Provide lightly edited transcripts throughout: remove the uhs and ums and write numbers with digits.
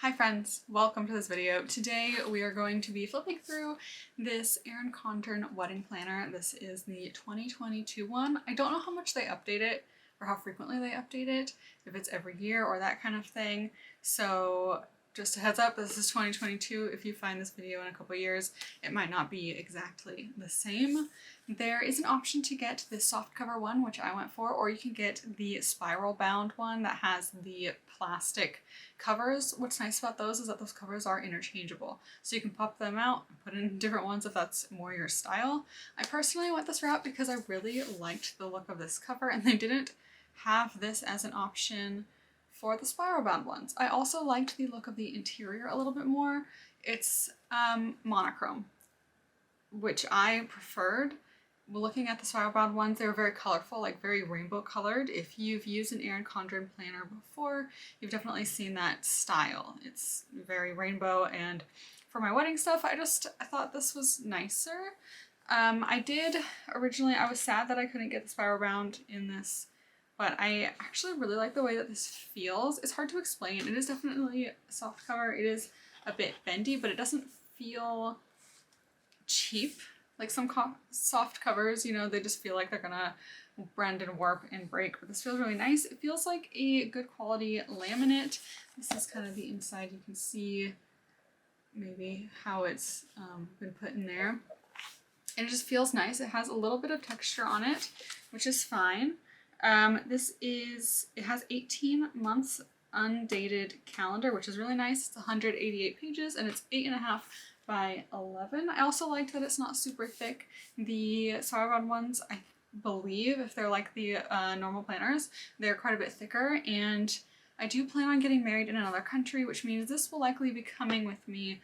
Hi friends, welcome to this video. Today we are going to be flipping through this Erin Condren wedding planner. This is the 2022 one. I don't know how much they update it or how frequently they update it, if it's every year or that kind of thing. So just a heads up, this is 2022. If you find this video in a couple years, it might not be exactly the same. There is an option to get this soft cover one, which I went for, or you can get the spiral bound one that has the plastic covers. What's nice about those is that those covers are interchangeable. So you can pop them out and put in different ones if that's more your style. I personally went this route because I really liked the look of this cover and they didn't have this as an option for the spiral bound ones. I also liked the look of the interior a little bit more. It's monochrome, which I preferred. Looking at the spiral bound ones, they were very colorful, like very rainbow colored. If you've used an Erin Condren planner before, you've definitely seen that style. It's very rainbow, and for my wedding stuff, I thought this was nicer. I was sad that I couldn't get the spiral bound in this, but I actually really like the way that this feels. It's hard to explain. It is definitely a soft cover. It is a bit bendy, but it doesn't feel cheap. Like some soft covers, you know, they just feel like they're gonna bend and warp and break, but this feels really nice. It feels like a good quality laminate. This is kind of the inside. You can see maybe how it's been put in there. And it just feels nice. It has a little bit of texture on it, which is fine. It has 18 months undated calendar, which is really nice. It's 188 pages and it's 8.5 by 11. I also liked that it's not super thick. The spiral bound ones, I believe, if they're like the normal planners, they're quite a bit thicker, and I do plan on getting married in another country, which means this will likely be coming with me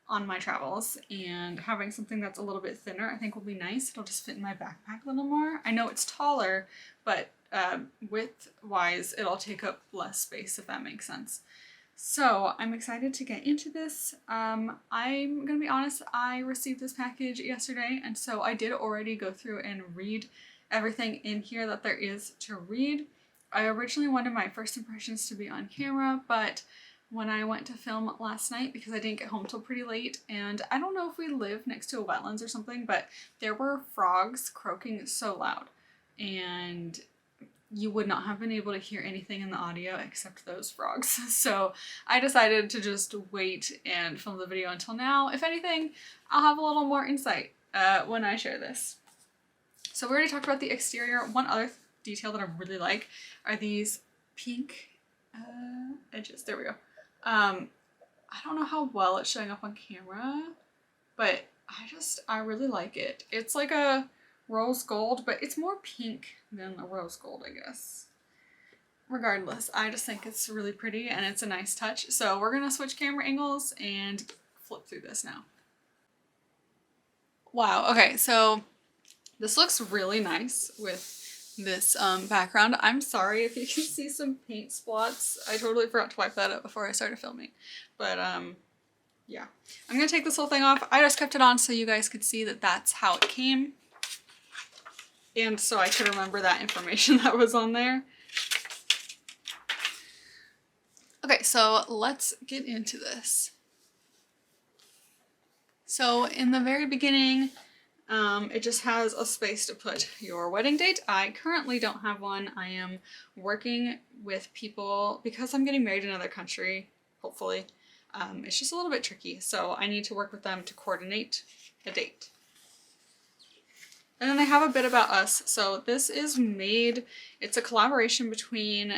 on my travels, and having something that's a little bit thinner I think will be nice. It'll just fit in my backpack a little more. I know it's taller, but width-wise it'll take up less space, if that makes sense. So I'm excited to get into this. I'm gonna be honest, I received this package yesterday, and so I did already go through and read everything in here that there is to read. I originally wanted my first impressions to be on camera, but when I went to film last night, because I didn't get home till pretty late, and I don't know if we live next to a wetlands or something, but there were frogs croaking so loud, and you would not have been able to hear anything in the audio except those frogs. So I decided to just wait and film the video until now. If anything, I'll have a little more insight when I share this. So we already talked about the exterior. One other detail that I really like are these pink edges. There we go. I don't know how well it's showing up on camera, but I really like it. It's like a rose gold, but it's more pink than a rose gold, I guess. Regardless, I just think it's really pretty and it's a nice touch. So we're gonna switch camera angles and flip through this now. Wow, okay, so this looks really nice with this background. I'm sorry if you can see some paint spots. I totally forgot to wipe that up before I started filming. But yeah, I'm gonna take this whole thing off. I just kept it on so you guys could see that that's how it came, and so I could remember that information that was on there. Okay, so let's get into this. So in the very beginning, it just has a space to put your wedding date. I currently don't have one. I am working with people because I'm getting married in another country, hopefully. It's just a little bit tricky, so I need to work with them to coordinate a date. And then they have a bit about us. So this is it's a collaboration between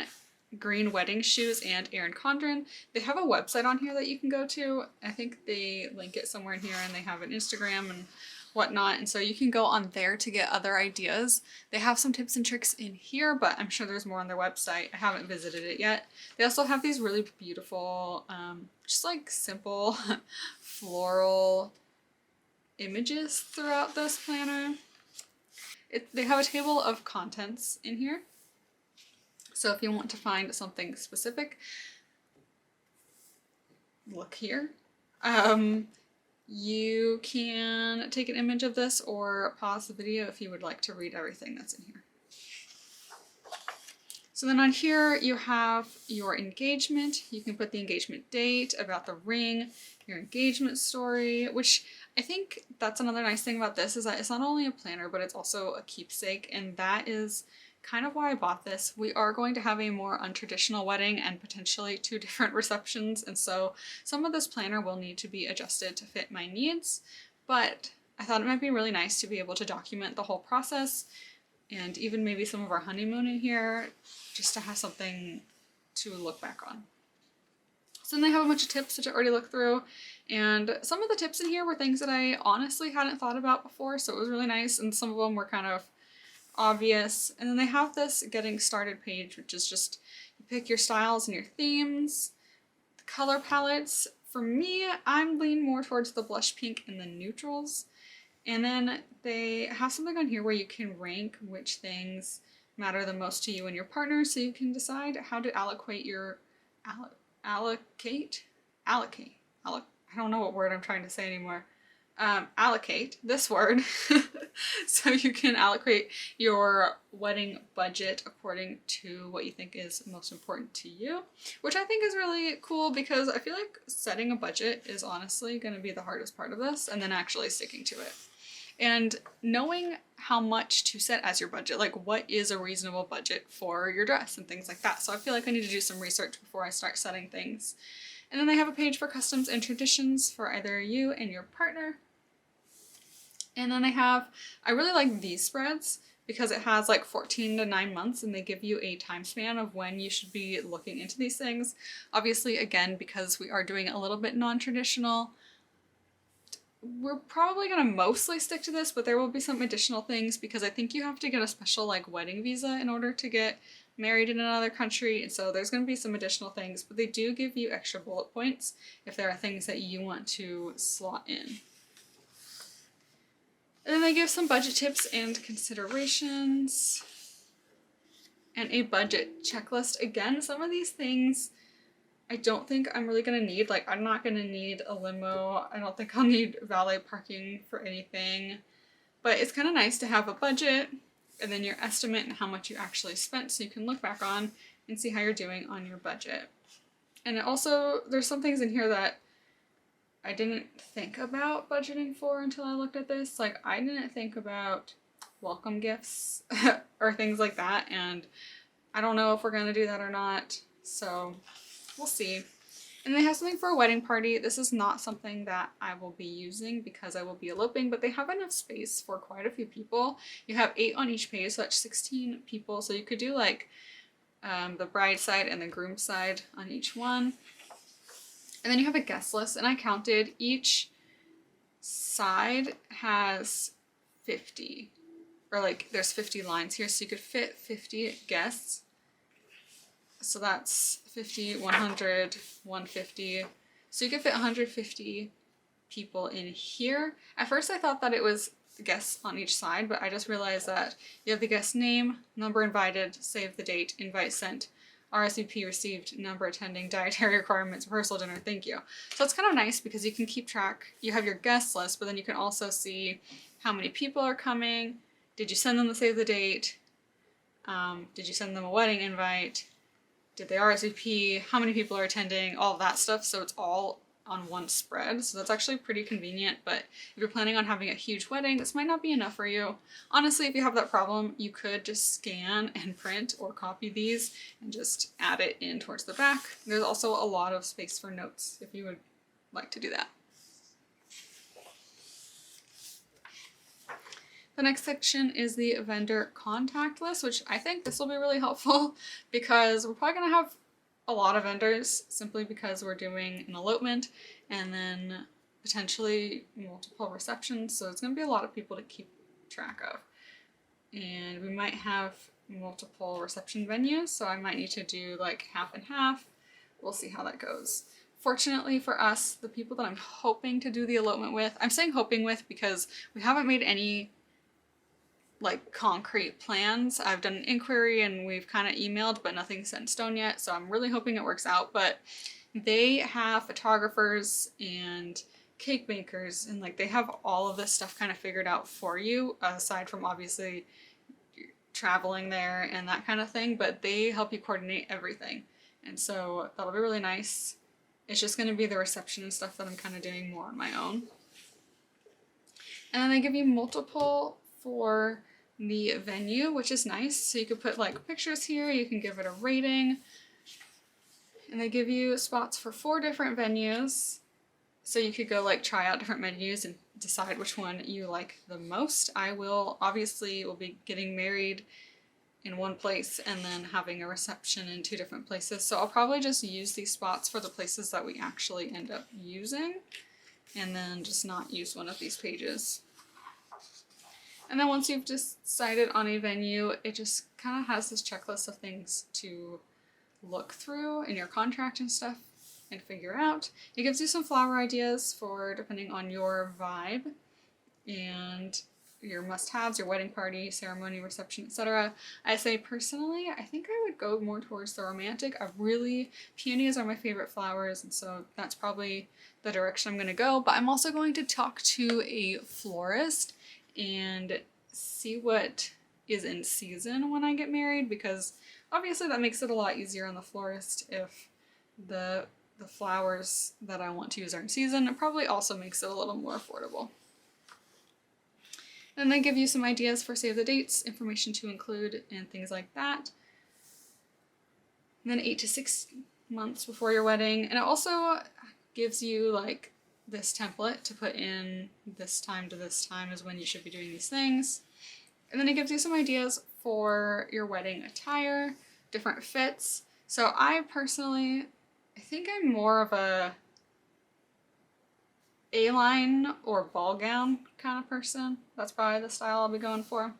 Green Wedding Shoes and Erin Condren. They have a website on here that you can go to. I think they link it somewhere in here, and they have an Instagram and whatnot, and so you can go on there to get other ideas. They have some tips and tricks in here, but I'm sure there's more on their website. I haven't visited it yet. They also have these really beautiful, just like simple floral images throughout this planner. They have a table of contents in here, so if you want to find something specific, look here. You can take an image of this or pause the video if you would like to read everything that's in here. So then on here you have your engagement. You can put the engagement date, about the ring, your engagement story, which I think that's another nice thing about this is that it's not only a planner, but it's also a keepsake, and that is kind of why I bought this. We are going to have a more untraditional wedding and potentially 2 different receptions, and so some of this planner will need to be adjusted to fit my needs, but I thought it might be really nice to be able to document the whole process and even maybe some of our honeymoon in here, just to have something to look back on. So then they have a bunch of tips which I already looked through, and some of the tips in here were things that I honestly hadn't thought about before, so it was really nice, and some of them were kind of obvious. And then they have this getting started page, which is just you pick your styles and your themes, the color palettes. For me, I'm leaning more towards the blush pink and the neutrals. And then they have something on here where you can rank which things matter the most to you and your partner, so you can decide how to allocate your allocate. I don't know what word I'm trying to say anymore. Allocate this word so you can allocate your wedding budget according to what you think is most important to you, which I think is really cool because I feel like setting a budget is honestly going to be the hardest part of this, and then actually sticking to it. And knowing how much to set as your budget, like what is a reasonable budget for your dress and things like that. So I feel like I need to do some research before I start setting things. And then they have a page for customs and traditions for either you and your partner. And then I really like these spreads because it has like 14 to 9 months, and they give you a time span of when you should be looking into these things. Obviously, again, because we are doing it a little bit non-traditional, we're probably going to mostly stick to this, but there will be some additional things because I think you have to get a special like wedding visa in order to get married in another country, and so there's going to be some additional things, but they do give you extra bullet points if there are things that you want to slot in. And then they give some budget tips and considerations and a budget checklist. Again, some of these things I don't think I'm really going to need. Like, I'm not going to need a limo. I don't think I'll need valet parking for anything. But it's kind of nice to have a budget and then your estimate and how much you actually spent, so you can look back on and see how you're doing on your budget. And it also, there's some things in here that I didn't think about budgeting for until I looked at this. Like, I didn't think about welcome gifts or things like that, and I don't know if we're going to do that or not, so we'll see. And they have something for a wedding party. This is not something that I will be using because I will be eloping, but they have enough space for quite a few people. You have 8 on each page, so that's 16 people, so you could do like the bride side and the groom side on each one. And then you have a guest list, and I counted each side has 50, or like there's 50 lines here, so you could fit 50 guests. So that's 50, 100, 150. So you could fit 150 people in here. At first I thought that it was guests on each side, but I just realized that you have the guest name, number invited, save the date, invite sent, RSVP received, number attending, dietary requirements, rehearsal dinner, thank you. So it's kind of nice because you can keep track. You have your guest list, but then you can also see how many people are coming. Did you send them the save the date? Did you send them a wedding invite? Did they RSVP? How many people are attending? All of that stuff. So it's all on one spread. So that's actually pretty convenient. But if you're planning on having a huge wedding, this might not be enough for you. Honestly, if you have that problem, you could just scan and print or copy these and just add it in towards the back. There's also a lot of space for notes if you would like to do that. The next section is the vendor contact list, which I think this will be really helpful because we're probably going to have a lot of vendors simply because we're doing an elopement and then potentially multiple receptions. So it's going to be a lot of people to keep track of. And we might have multiple reception venues, so I might need to do like half and half. We'll see how that goes. Fortunately for us, the people that I'm hoping to do the elopement with, I'm saying hoping with because we haven't made any like concrete plans. I've done an inquiry and we've kind of emailed, but nothing's set in stone yet, so I'm really hoping it works out. But they have photographers and cake makers, and like they have all of this stuff kind of figured out for you, aside from obviously traveling there and that kind of thing, but they help you coordinate everything. And so that'll be really nice. It's just going to be the reception and stuff that I'm kind of doing more on my own. And then they give you multiple for the venue, which is nice. So you could put like pictures here, you can give it a rating. And they give you spots for 4 different venues. So you could go like try out different menus and decide which one you like the most. I will be getting married in one place and then having a reception in 2 different places. So I'll probably just use these spots for the places that we actually end up using and then just not use one of these pages. And then once you've decided on a venue, it just kind of has this checklist of things to look through in your contract and stuff and figure out. It gives you some flower ideas for depending on your vibe and your must-haves, your wedding party, ceremony, reception, etc. I say personally, I think I would go more towards the romantic. Peonies are my favorite flowers, and so that's probably the direction I'm going to go. But I'm also going to talk to a florist and see what is in season when I get married, because obviously that makes it a lot easier on the florist if the flowers that I want to use are in season. It probably also makes it a little more affordable. And they give you some ideas for save the dates, information to include, and things like that. And then 8 to 6 months before your wedding. And it also gives you like this template to put in this time to this time is when you should be doing these things. And then it gives you some ideas for your wedding attire, different fits. So I think I'm more of a A-line or ball gown kind of person. That's probably the style I'll be going for.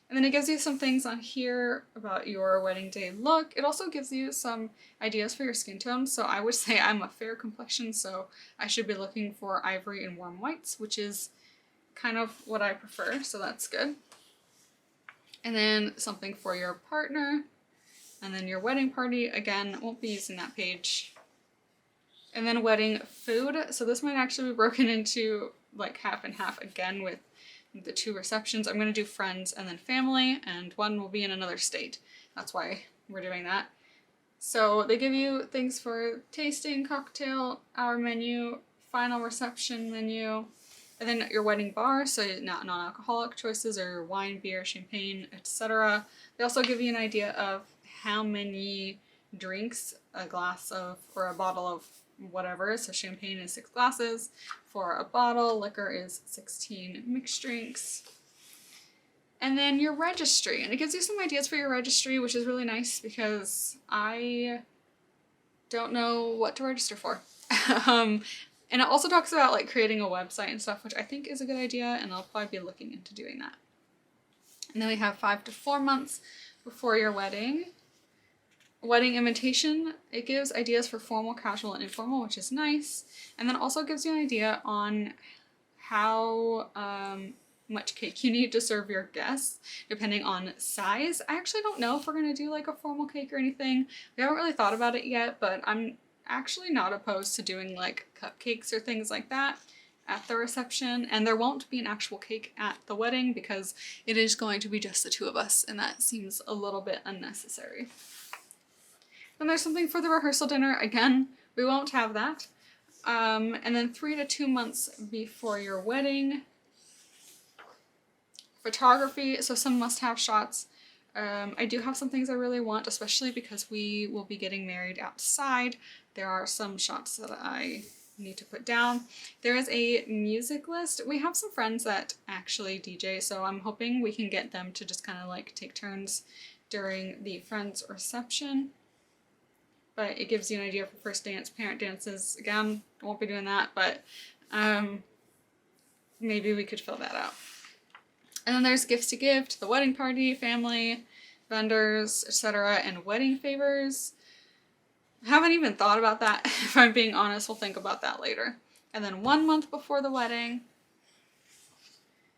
And then it gives you some things on here about your wedding day look. It also gives you some ideas for your skin tone. So I would say I'm a fair complexion, so I should be looking for ivory and warm whites, which is kind of what I prefer, so that's good. And then something for your partner. And then your wedding party, again, won't be using that page. And then wedding food. So this might actually be broken into like half and half again with the 2 receptions. I'm going to do friends and then family, and one will be in another state. That's why we're doing that. So they give you things for tasting, cocktail, hour menu, final reception menu, and then your wedding bar, so not non-alcoholic choices or wine, beer, champagne, etc. They also give you an idea of how many drinks a glass of or a bottle of whatever. So champagne is 6 glasses for a bottle, liquor is 16 mixed drinks. And then your registry, and it gives you some ideas for your registry, which is really nice because I don't know what to register for. And it also talks about like creating a website and stuff, which I think is a good idea, and I'll probably be looking into doing that. And then we have 5 to 4 months before your wedding. Wedding invitation, it gives ideas for formal, casual, and informal, which is nice. And then also gives you an idea on how much cake you need to serve your guests, depending on size. I actually don't know if we're going to do like a formal cake or anything. We haven't really thought about it yet, but I'm actually not opposed to doing like cupcakes or things like that at the reception. And there won't be an actual cake at the wedding because it is going to be just the 2 of us, and that seems a little bit unnecessary. Then there's something for the rehearsal dinner. Again, we won't have that. And then 3 to 2 months before your wedding. Photography, so some must-have shots. I do have some things I really want, especially because we will be getting married outside. There are some shots that I need to put down. There is a music list. We have some friends that actually DJ, so I'm hoping we can get them to just kind of like take turns during the friend's reception. But it gives you an idea for first dance, parent dances. Again, I won't be doing that, but maybe we could fill that out. And then there's gifts to give to the wedding party, family, vendors, etc., and wedding favors. I haven't even thought about that. If I'm being honest, we'll think about that later. And then 1 month before the wedding.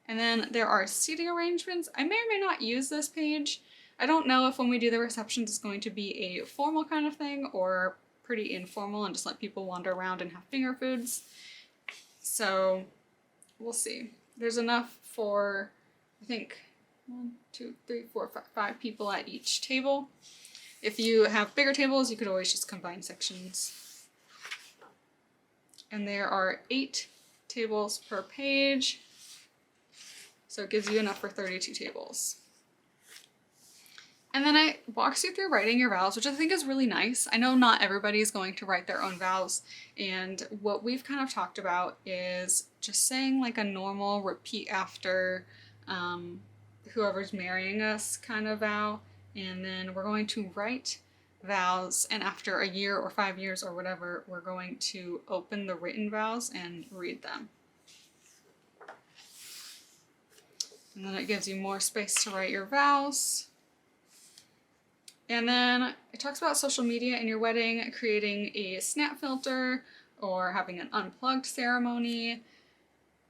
And then there are seating arrangements. I may or may not use this page. I don't know if when we do the receptions it's going to be a formal kind of thing or pretty informal and just let people wander around and have finger foods. So we'll see. There's enough for, I think, 1, 2, 3, 4, 5 people at each table. If you have bigger tables, you could always just combine sections. And there are 8 tables per page, so it gives you enough for 32 tables. And then it walks you through writing your vows, which I think is really nice. I know not everybody is going to write their own vows, and what we've kind of talked about is just saying like a normal repeat after whoever's marrying us kind of vow, and then we're going to write vows, and after a year or 5 years or whatever, we're going to open the written vows and read them. And then it gives you more space to write your vows. And then it talks about social media in your wedding, creating a snap filter or having an unplugged ceremony.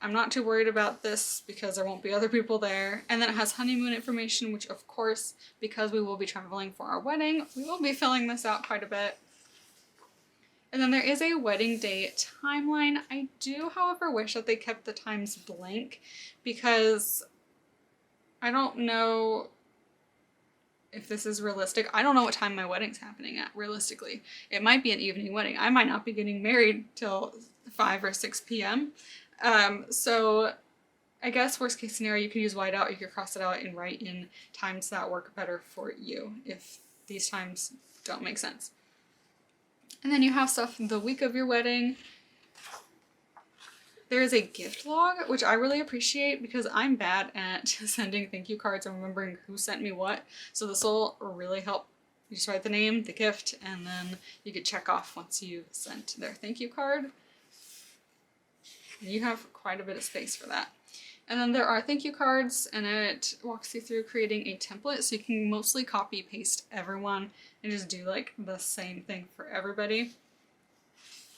I'm not too worried about this because there won't be other people there. And then it has honeymoon information, which of course, because we will be traveling for our wedding, we will be filling this out quite a bit. And then there is a wedding day timeline. I do, however, wish that they kept the times blank because I don't know if this is realistic. I don't know what time my wedding's happening at, realistically. It might be an evening wedding. I might not be getting married till 5 or 6 p.m. So I guess worst case scenario, you could use whiteout, you could cross it out and write in times that work better for you if these times don't make sense. And then you have stuff the week of your wedding. There is a gift log, which I really appreciate because I'm bad at sending thank you cards and remembering who sent me what. So this will really help. You just write the name, the gift, and then you could check off once you've sent their thank you card. And you have quite a bit of space for that. And then there are thank you cards, and it walks you through creating a template so you can mostly copy paste everyone and just do like the same thing for everybody,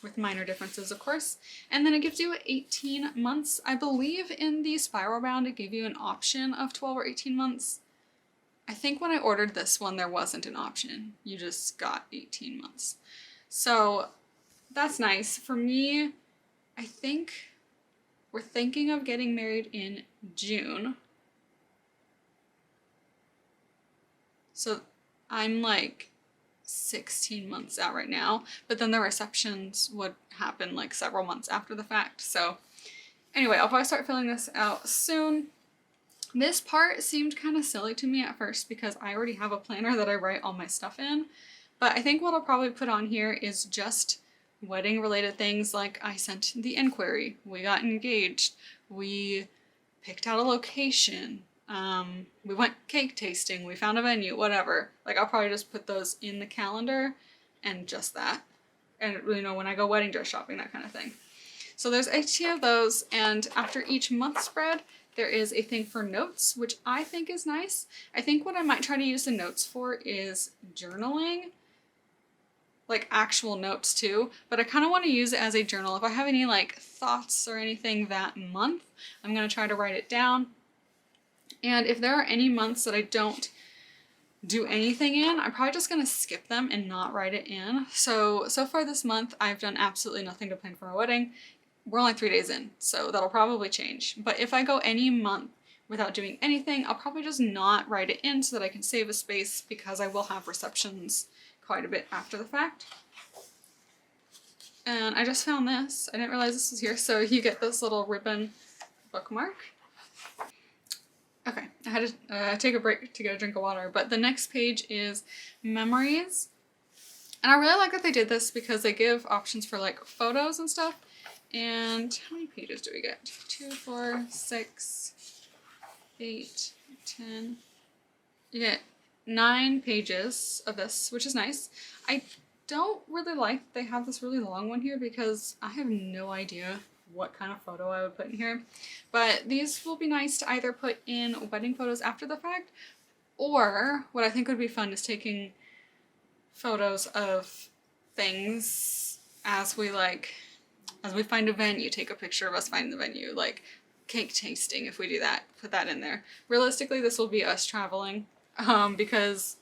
with minor differences, of course. And then it gives you 18 months. I believe in the spiral bound it gave you an option of 12 or 18 months. I think when I ordered this one there wasn't an option. You just got 18 months. So that's nice. For me, I think we're thinking of getting married in June. So I'm like 16 months out right now, but then the receptions would happen like several months after the fact. So anyway, I'll probably start filling this out soon. This part seemed kind of silly to me at first because I already have a planner that I write all my stuff in, but I think what I'll probably put on here is just wedding related things like I sent the inquiry, we got engaged, we picked out a location, we went cake tasting, we found a venue, whatever. Like I'll probably just put those in the calendar and just that. And you know, when I go wedding dress shopping, that kind of thing. So there's 18 of those, and after each month spread, there is a thing for notes, which I think is nice. I think what I might try to use the notes for is journaling, like actual notes too, but I kind of want to use it as a journal. If I have any like thoughts or anything that month, I'm going to try to write it down. And if there are any months that I don't do anything in, I'm probably just going to skip them and not write it in. So far this month, I've done absolutely nothing to plan for my wedding. We're only 3 days in, so that'll probably change. But if I go any month without doing anything, I'll probably just not write it in so that I can save a space because I will have receptions quite a bit after the fact. And I just found this. I didn't realize this was here. So you get this little ribbon bookmark. Okay, I had to take a break to get a drink of water, but the next page is memories. And I really like that they did this because they give options for like photos and stuff. And how many pages do we get? 2, 4, 6, 8, 10. You get 9 pages of this, which is nice. I don't really like they have this really long one here because I have no idea what kind of photo I would put in here. But these will be nice to either put in wedding photos after the fact, or what I think would be fun is taking photos of things as we find a venue, take a picture of us finding the venue, like cake tasting. If we do that, put that in there. Realistically, this will be us traveling because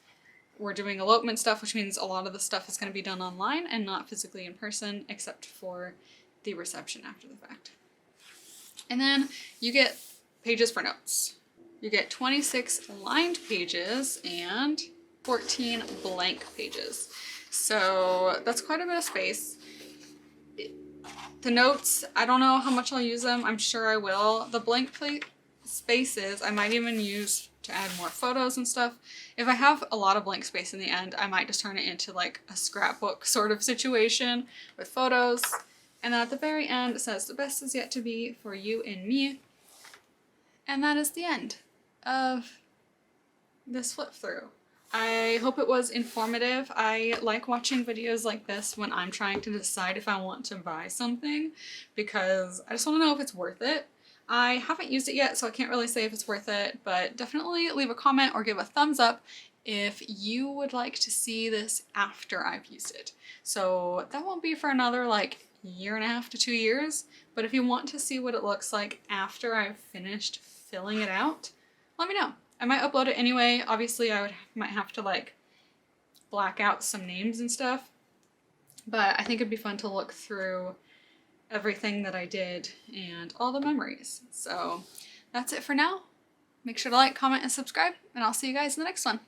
we're doing elopement stuff, which means a lot of the stuff is going to be done online and not physically in person, except for the reception after the fact. And then you get pages for notes. you get 26 lined pages and 14 blank pages. So that's quite a bit of space. The notes, I don't know how much I'll use them. I'm sure I will. The blank spaces, I might even use to add more photos and stuff. If I have a lot of blank space in the end, I might just turn it into like a scrapbook sort of situation with photos. And then at the very end, it says the best is yet to be for you and me. And that is the end of this flip through. I hope it was informative. I like watching videos like this when I'm trying to decide if I want to buy something because I just want to know if it's worth it. I haven't used it yet, so I can't really say if it's worth it, but definitely leave a comment or give a thumbs up if you would like to see this after I've used it. So that won't be for another like year and a half to 2 years, but if you want to see what it looks like after I've finished filling it out, let me know. I might upload it anyway. Obviously I might have to like black out some names and stuff, but I think it'd be fun to look through everything that I did and all the memories. So that's it for now. Make sure to like, comment, and subscribe, and I'll see you guys in the next one.